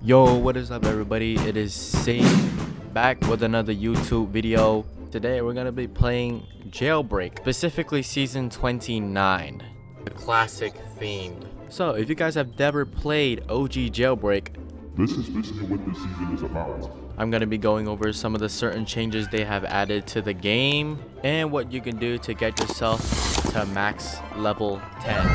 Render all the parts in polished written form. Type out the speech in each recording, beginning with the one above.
Yo, what is up everybody? It is Sage back with another YouTube video. Today we're gonna be playing Jailbreak, specifically season 29, the classic themed. So if you guys have never played OG Jailbreak, this is basically what this season is about. I'm gonna be going over some of the certain changes they have added to the game and what you can do to get yourself to max level 10.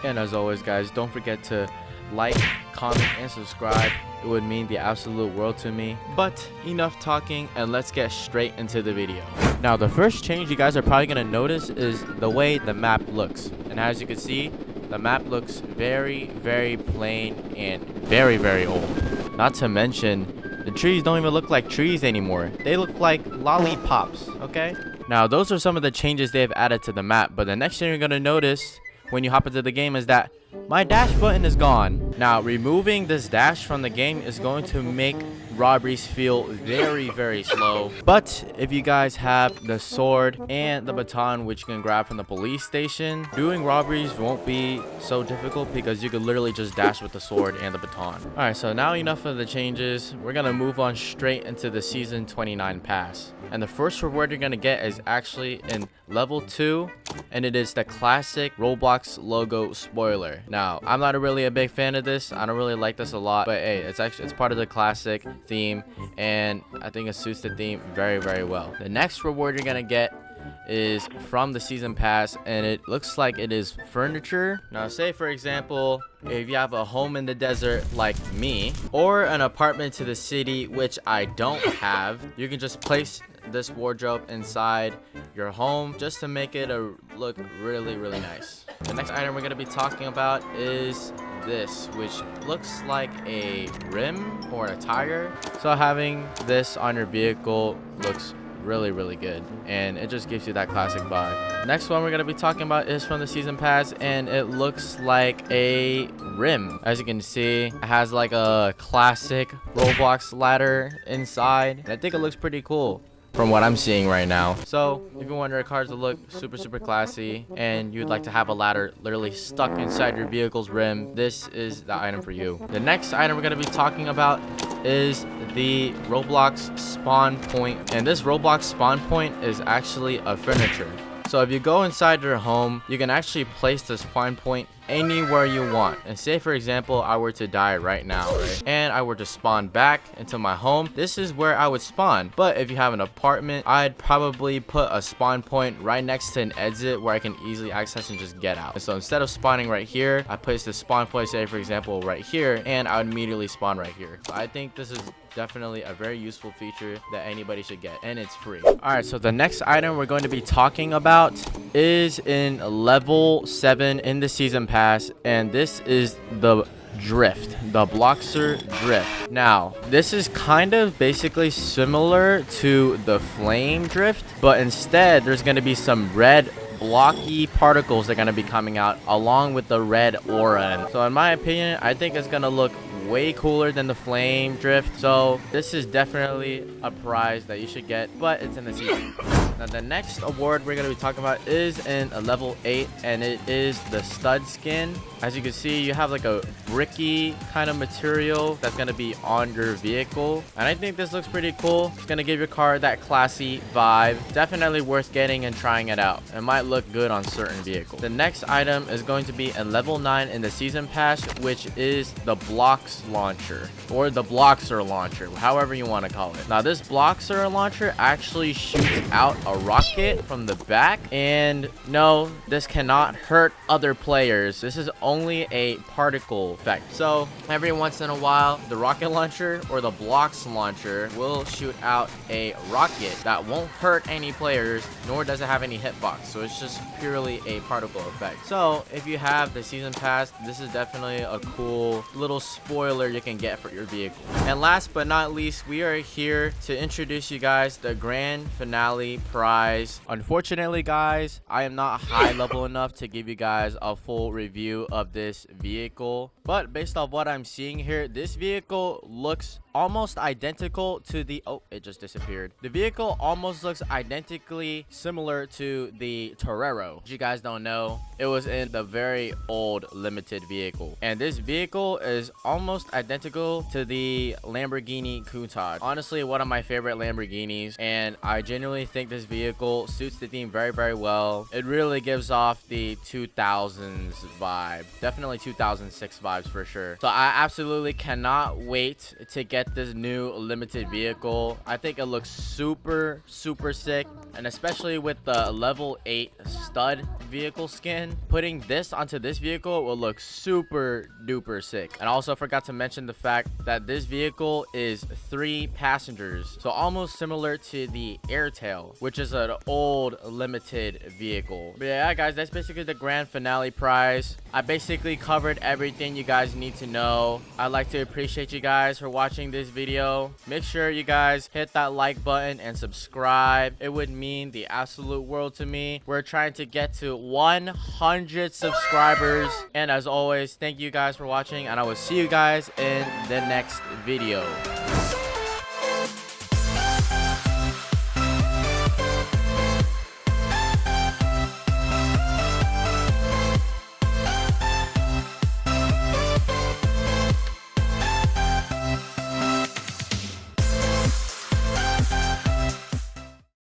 And as always guys, don't forget to like, comment, and subscribe. It would mean the absolute world to me. But enough talking, and let's get straight into the video. Now the first change you guys are probably gonna notice is the way the map looks. And as you can see, the map looks very plain and very old. Not to mention, the trees don't even look like trees anymore. They look like lollipops, okay? Now those are some of the changes they have added to the map, but the next thing you're gonna notice when you hop into the game is that my dash button is gone. Now removing this dash from the game is going to make robberies feel very slow, but if you guys have the sword and the baton, which you can grab from the police station, doing robberies won't be so difficult because you can literally just dash with the sword and the baton. All right, so now enough of the changes. We're gonna move on straight into the season 29 pass, and the first reward you're gonna get is actually in level 2, and it is the classic Roblox logo spoiler. Now I'm not really a big fan of this. I don't really like this a lot, but hey, it's part of the classic theme, and I think it suits the theme very well. The next reward you're gonna get is from the season pass, and it looks like it is furniture. Now say for example, if you have a home in the desert like me, or an apartment to the city, which I don't have, you can just place this wardrobe inside your home just to make it look really nice. The next item we're going to be talking about is this, which looks like a rim or a tire. So having this on your vehicle looks really good, and it just gives you that classic vibe. Next one we're going to be talking about is from the season pass, and it looks like a rim. As you can see, it has like a classic Roblox ladder inside, and I think it looks pretty cool from what I'm seeing right now. So if you want your cars to look super classy and you'd like to have a ladder literally stuck inside your vehicle's rim, this is the item for you. The next item we're going to be talking about is the Roblox spawn point, and this Roblox spawn point is actually a furniture. So if you go inside your home, you can actually place the spawn point anywhere you want. And say for example, I were to die right now, right, and I were to spawn back into my home, this is where I would spawn. But if you have an apartment, I'd probably put a spawn point right next to an exit where I can easily access and just get out. And so instead of spawning right here, I place the spawn point, say for example right here, and I would immediately spawn right here. So I think this is definitely a very useful feature that anybody should get, and it's free. All right, so the next item we're going to be talking about is in level 7 in the season pass, and this is the drift, the Bloxer drift. Now this is kind of basically similar to the flame drift, but instead there's going to be some red blocky particles that are going to be coming out along with the red aura. So in my opinion, I think it's going to look way cooler than the flame drift. So this is definitely a prize that you should get, but it's in the season. Now the next award we're going to be talking about is in a level 8, and it is the stud skin. As you can see, you have like a bricky kind of material that's going to be on your vehicle, and I think this looks pretty cool. It's going to give your car that classy vibe. Definitely worth getting and trying it out. It might look good on certain vehicles. The next item is going to be in level 9 in the season pass, which is the blocks launcher, or the Bloxer launcher, however you want to call it. Now this Bloxer launcher actually shoots out a rocket from the back, and no, this cannot hurt other players. This is only a particle effect. So every once in a while, the rocket launcher or the blocks launcher will shoot out a rocket that won't hurt any players, nor does it have any hitbox. So it's just purely a particle effect. So if you have the season pass, this is definitely a cool little spoiler you can get for your vehicle. And last but not least, we are here to introduce you guys the grand finale prize. Unfortunately, guys, I am not high level enough to give you guys a full review of this vehicle, but based off what I'm seeing here, this vehicle looks almost identical to the it just disappeared. The vehicle almost looks identically similar to the Torero. If you guys don't know, it was in the very old limited vehicle, and this vehicle is almost identical to the Lamborghini Countach. Honestly, one of my favorite Lamborghinis, and I genuinely think this vehicle suits the theme very, very well. It really gives off the 2000s vibe, definitely 2006 vibes for sure. So I absolutely cannot wait to get this new limited vehicle. I think it looks super sick, and especially with the level 8 stud vehicle skin, putting this onto this vehicle will look super duper sick. And I also forgot to mention the fact that this vehicle is 3 passengers, so almost similar to the Airtail, which is an old limited vehicle. But yeah, guys, that's basically the grand finale prize. I basically covered everything you guys need to know. I'd like to appreciate you guys for watching this video. Make sure you guys hit that like button and subscribe. It would mean the absolute world to me. We're trying to get to 100 subscribers, and as always, thank you guys for watching, and I will see you guys in the next video.